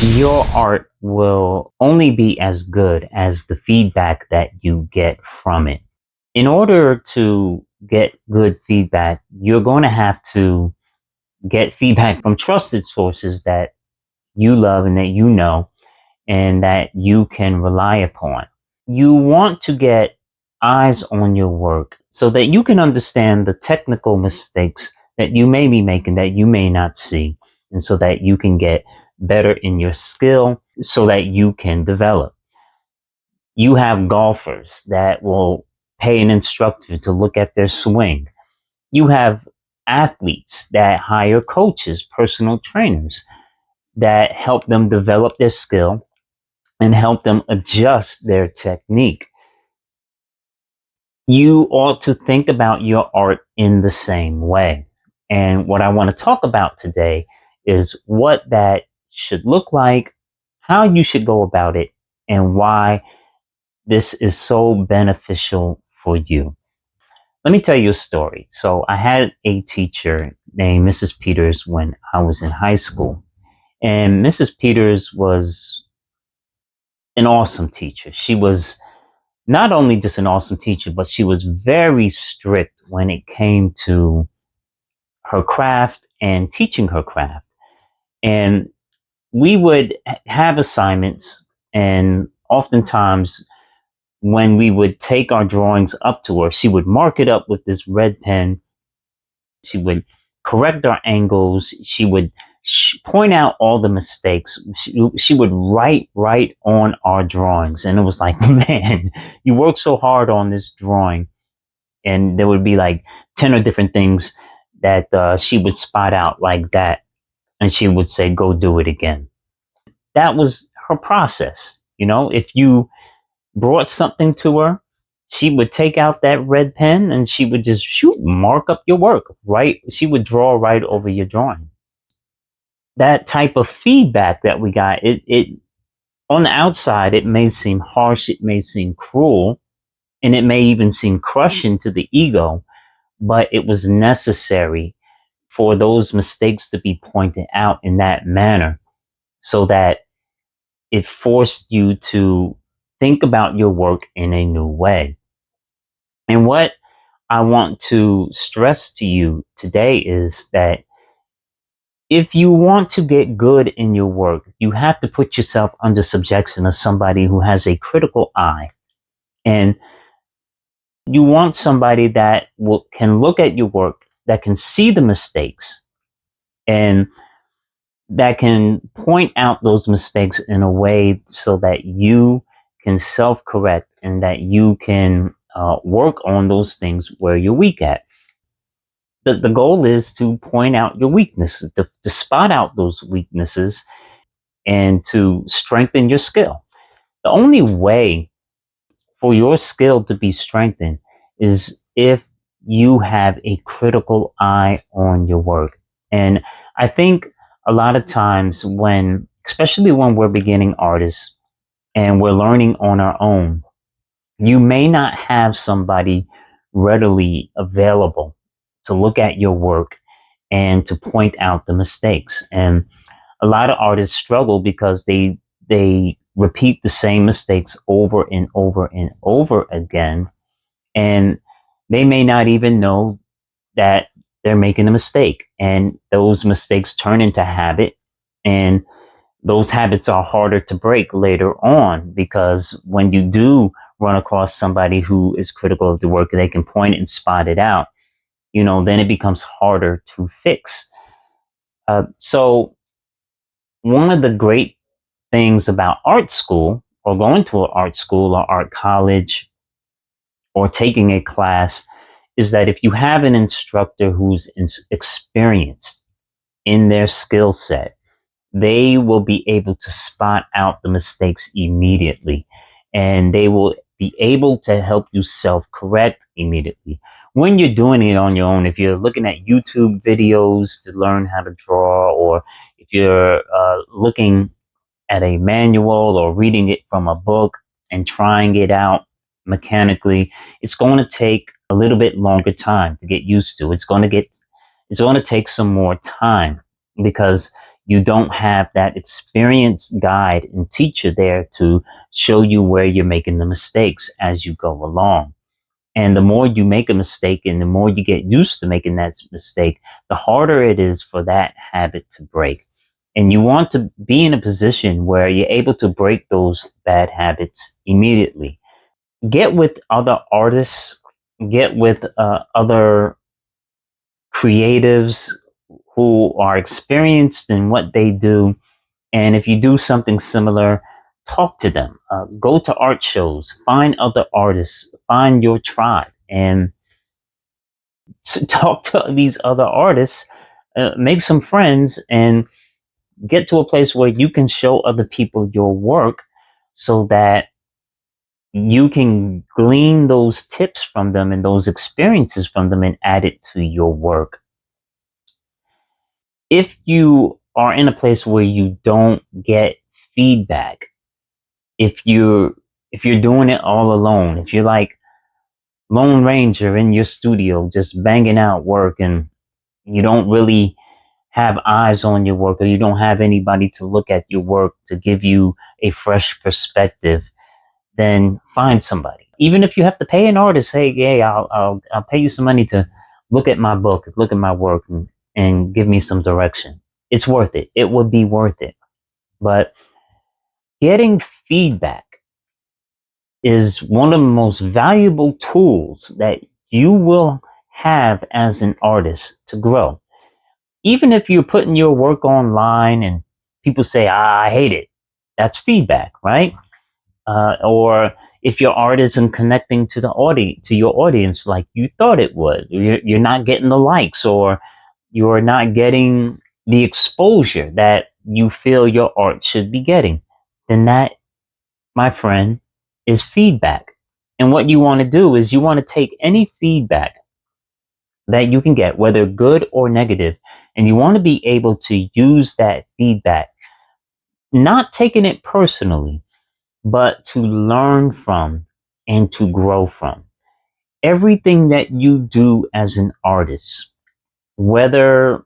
Your art will only be as good as the feedback that you get from it. In order to get good feedback, you're going to have to get feedback from trusted sources that you love and that you know and that you can rely upon. You want to get eyes on your work so that you can understand the technical mistakes that you may be making that you may not see, and so that you can get better in your skill so that you can develop. You have golfers that will pay an instructor to look at their swing. You have athletes that hire coaches, personal trainers that help them develop their skill and help them adjust their technique. You ought to think about your art in the same way. And what I want to talk about today is what that should look like, how you should go about it, and why this is so beneficial for you. Let me tell you a story. So I had a teacher named Mrs. Peters when I was in high school. And Mrs. Peters was an awesome teacher. She was not only just an awesome teacher, but she was very strict when it came to her craft and teaching her craft. And we would have assignments, and oftentimes when we would take our drawings up to her, she would mark it up with this red pen. She would correct our angles. She would point out all the mistakes. She would write on our drawings. And it was like, man, you worked so hard on this drawing. And there would be like 10 or different things that she would spot out like that. And she would say, go do it again. That was her process. You know, if you brought something to her, she would take out that red pen and she would just mark up your work, right? She would draw right over your drawing. That type of feedback that we got, it on the outside, it may seem harsh, it may seem cruel, and it may even seem crushing to the ego, but it was necessary for those mistakes to be pointed out in that manner so that it forced you to think about your work in a new way. And what I want to stress to you today is that if you want to get good in your work, you have to put yourself under subjection of somebody who has a critical eye. And you want somebody that can look at your work, that can see the mistakes, and that can point out those mistakes in a way so that you can self correct and that you can work on those things where you're weak at. The goal is to point out your weaknesses, to spot out those weaknesses and to strengthen your skill. The only way for your skill to be strengthened is if you have a critical eye on your work. And I think a lot of times especially when we're beginning artists and we're learning on our own, you may not have somebody readily available to look at your work and to point out the mistakes. And a lot of artists struggle because they repeat the same mistakes over and over and over again, and they may not even know that they're making a mistake, and those mistakes turn into habit, and those habits are harder to break later on because when you do run across somebody who is critical of the work, they can point and spot it out, then it becomes harder to fix. So one of the great things about art school or going to an art school or art college or taking a class is that if you have an instructor who's experienced in their skill set, they will be able to spot out the mistakes immediately, and they will be able to help you self correct immediately. When you're doing it on your own, if you're looking at YouTube videos to learn how to draw, or if you're looking at a manual or reading it from a book and trying it out mechanically, it's going to take a little bit longer time to get used to. It's going to take some more time because You don't have that experienced guide and teacher there to show you where you're making the mistakes as you go along. And the more you make a mistake and the more you get used to making that mistake, the harder it is for that habit to break. And you want to be in a position where you're able to break those bad habits immediately. Get with other artists, get with other creatives who are experienced in what they do. And if you do something similar, talk to them. Go to art shows, find other artists, find your tribe, and talk to these other artists, make some friends, and get to a place where you can show other people your work so that you can glean those tips from them and those experiences from them and add it to your work. If you are in a place where you don't get feedback, if you're if you're doing it all alone, if you're like Lone Ranger in your studio just banging out work and you don't really have eyes on your work, or you don't have anybody to look at your work to give you a fresh perspective, then find somebody. Even if you have to pay an artist, hey, yeah, I'll pay you some money to look at my book, look at my work, and give me some direction. It's worth it. It would be worth it. But getting feedback is one of the most valuable tools that you will have as an artist to grow. Even if you're putting your work online and people say, I hate it, that's feedback, right? Or if your art isn't connecting to to your audience like you thought it would, you're not getting the likes, or you're not getting the exposure that you feel your art should be getting, then that, my friend, is feedback. And what you want to do is you want to take any feedback that you can get, whether good or negative, and you want to be able to use that feedback, not taking it personally, but to learn from and to grow from. Everything that you do as an artist, whether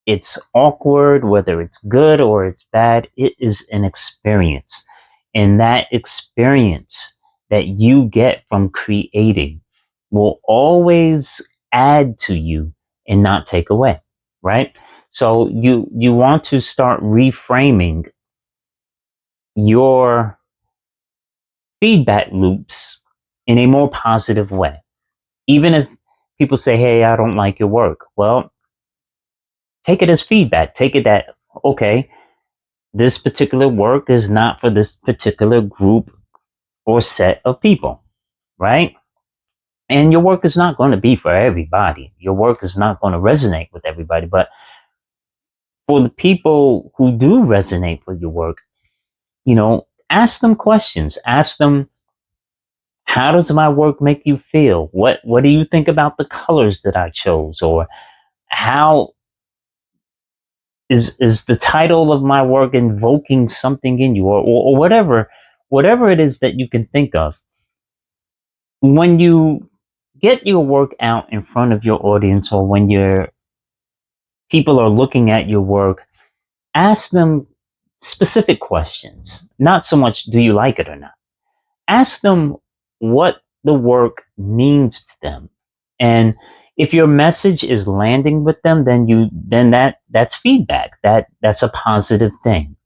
it's awkward, whether it's good or it's bad, it is an experience. And that experience that you get from creating will always add to you and not take away, right? So you want to start reframing your feedback loops in a more positive way. Even if people say, hey, I don't like your work, well, take it as feedback. Take it that, okay, this particular work is not for this particular group or set of people, right? And your work is not going to be for everybody. Your work is not going to resonate with everybody. But for the people who do resonate with your work, ask them questions. Ask them, how does my work make you feel? What do you think about the colors that I chose? Or how is the title of my work invoking something in you, or whatever it is that you can think of. When you get your work out in front of your audience, or when your people are looking at your work, ask them specific questions. Not so much, do you like it or not? Ask them what the work means to them. And if your message is landing with them, then that's feedback. That's a positive thing.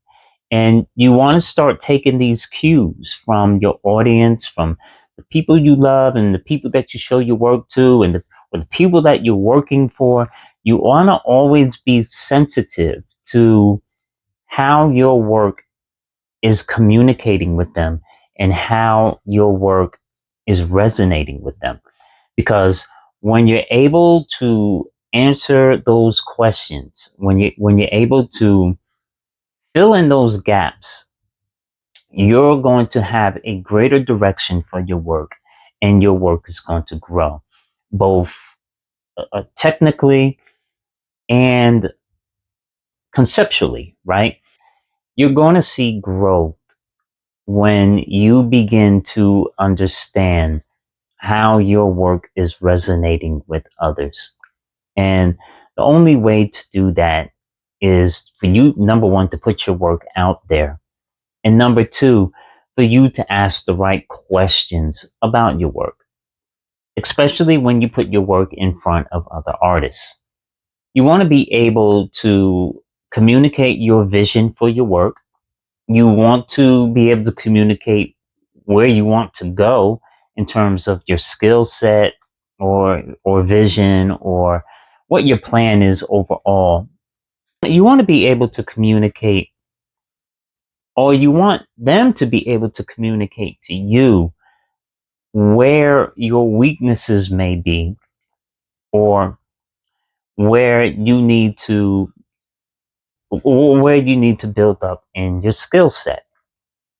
And you want to start taking these cues from your audience, from the people you love and the people that you show your work to, and or the people that you're working for. You want to always be sensitive to how your work is communicating with them and how your work is resonating with them. Because when you're able to answer those questions, when you're able to fill in those gaps, you're going to have a greater direction for your work, and your work is going to grow both technically and conceptually, right? You're going to see growth when you begin to understand how your work is resonating with others. And the only way to do that is for you, number one, to put your work out there. And number two, for you to ask the right questions about your work, especially when you put your work in front of other artists. You want to be able to communicate your vision for your work. You want to be able to communicate where you want to go in terms of your skill set or vision or what your plan is overall. You want to be able to communicate, or you want them to be able to communicate to you where your weaknesses may be, or where you need to where you need to build up in your skill set.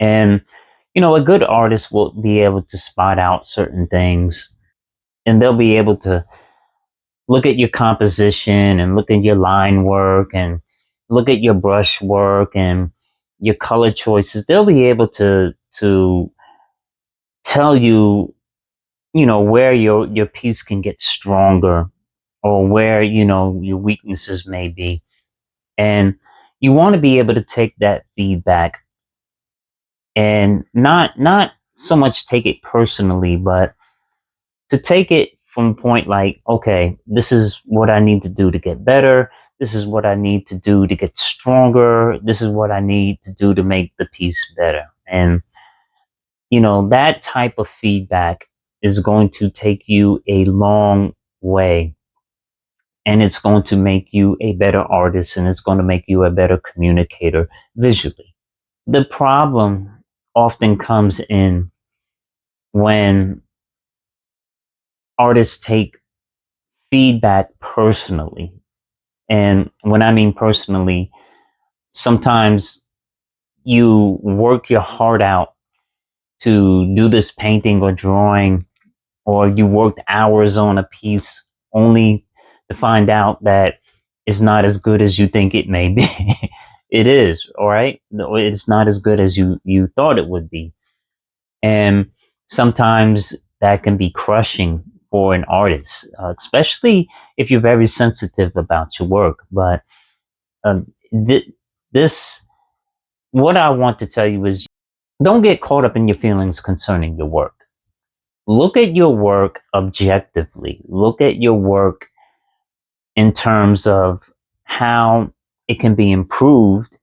And a good artist will be able to spot out certain things, and they'll be able to look at your composition and look at your line work and look at your brush work and your color choices. They'll be able to tell you, where your piece can get stronger, or where, your weaknesses may be. And you want to be able to take that feedback and not so much take it personally, but to take it from a point like, okay, this is what I need to do to get better. This is what I need to do to get stronger. This is what I need to do to make the piece better. And, that type of feedback is going to take you a long way, and it's going to make you a better artist, and it's going to make you a better communicator visually. The problem often comes in when artists take feedback personally. And when I mean personally, sometimes you work your heart out to do this painting or drawing, or you worked hours on a piece only to find out that it's not as good as you think it may be. It is, all right? No, it's not as good as you thought it would be. And sometimes that can be crushing for an artist, especially if you're very sensitive about your work. But th- this, what I want to tell you is, don't get caught up in your feelings concerning your work. Look at your work objectively. Look at your work in terms of how it can be improved,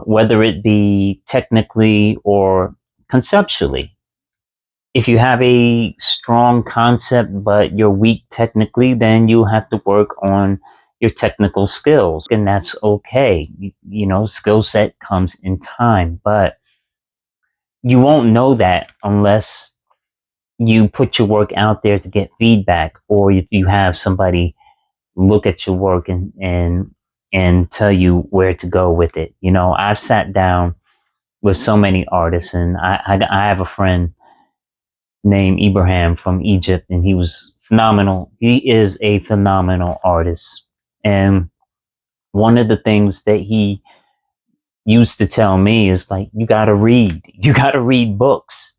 whether it be technically or conceptually. If you have a strong concept but you're weak technically, then you have to work on your technical skills, and that's okay. Skill set comes in time, but you won't know that unless you put your work out there to get feedback, or if you have somebody look at your work and tell you where to go with it. I've sat down with so many artists, and I have a friend named Ibrahim from Egypt, and he was phenomenal. He is a phenomenal artist. And one of the things that he used to tell me is like, you got to read books.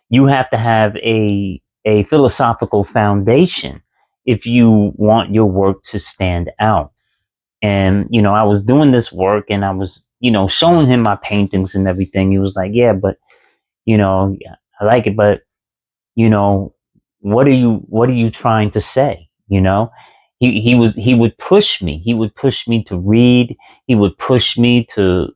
You have to have a philosophical foundation if you want your work to stand out. And, I was doing this work, and I was, showing him my paintings and everything. He was like, yeah, but, I like it, but you know what are you trying to say? He would push me. He would push me to read. He would push me to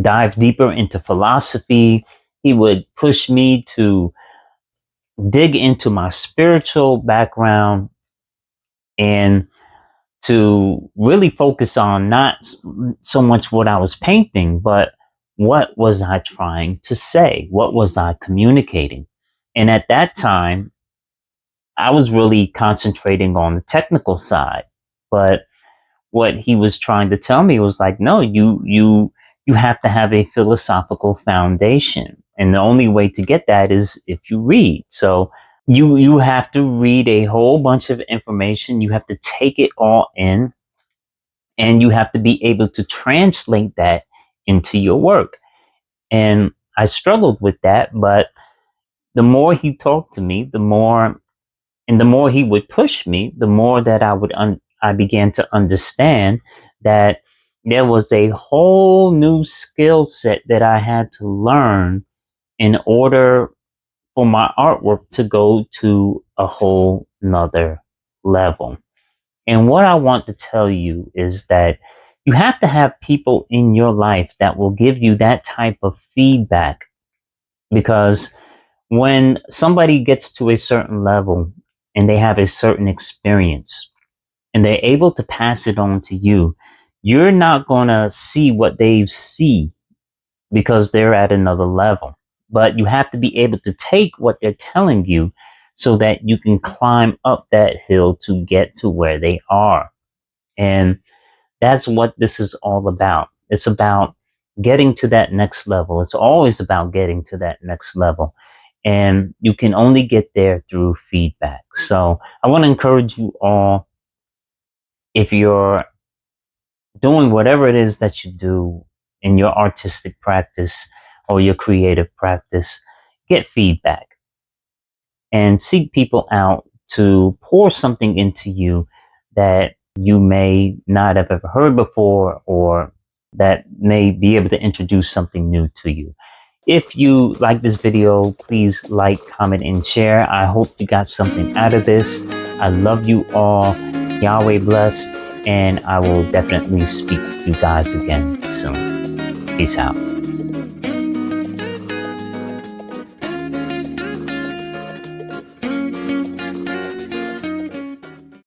dive deeper into philosophy. He would push me to dig into my spiritual background, and to really focus on not so much what I was painting, but what was I trying to say? What was I communicating? And at that time, I was really concentrating on the technical side. But what he was trying to tell me was like, no, you have to have a philosophical foundation. And the only way to get that is if you read. So you have to read a whole bunch of information. You have to take it all in, and you have to be able to translate that into your work. And I struggled with that, but the more he talked to me, the more he would push me, the more that I began to understand that there was a whole new skill set that I had to learn in order for my artwork to go to a whole nother level. And what I want to tell you is that you have to have people in your life that will give you that type of feedback, because when somebody gets to a certain level and they have a certain experience and they're able to pass it on to you, you're not going to see what they see because they're at another level. But you have to be able to take what they're telling you so that you can climb up that hill to get to where they are. And that's what this is all about. It's about getting to that next level. It's always about getting to that next level. And you can only get there through feedback. So I want to encourage you all, if you're doing whatever it is that you do in your artistic practice or your creative practice, get feedback and seek people out to pour something into you that you may not have ever heard before, or that may be able to introduce something new to you. If you like this video, please like, comment, and share. I hope you got something out of this. I love you all. Yahweh bless. And I will definitely speak to you guys again soon. Peace out.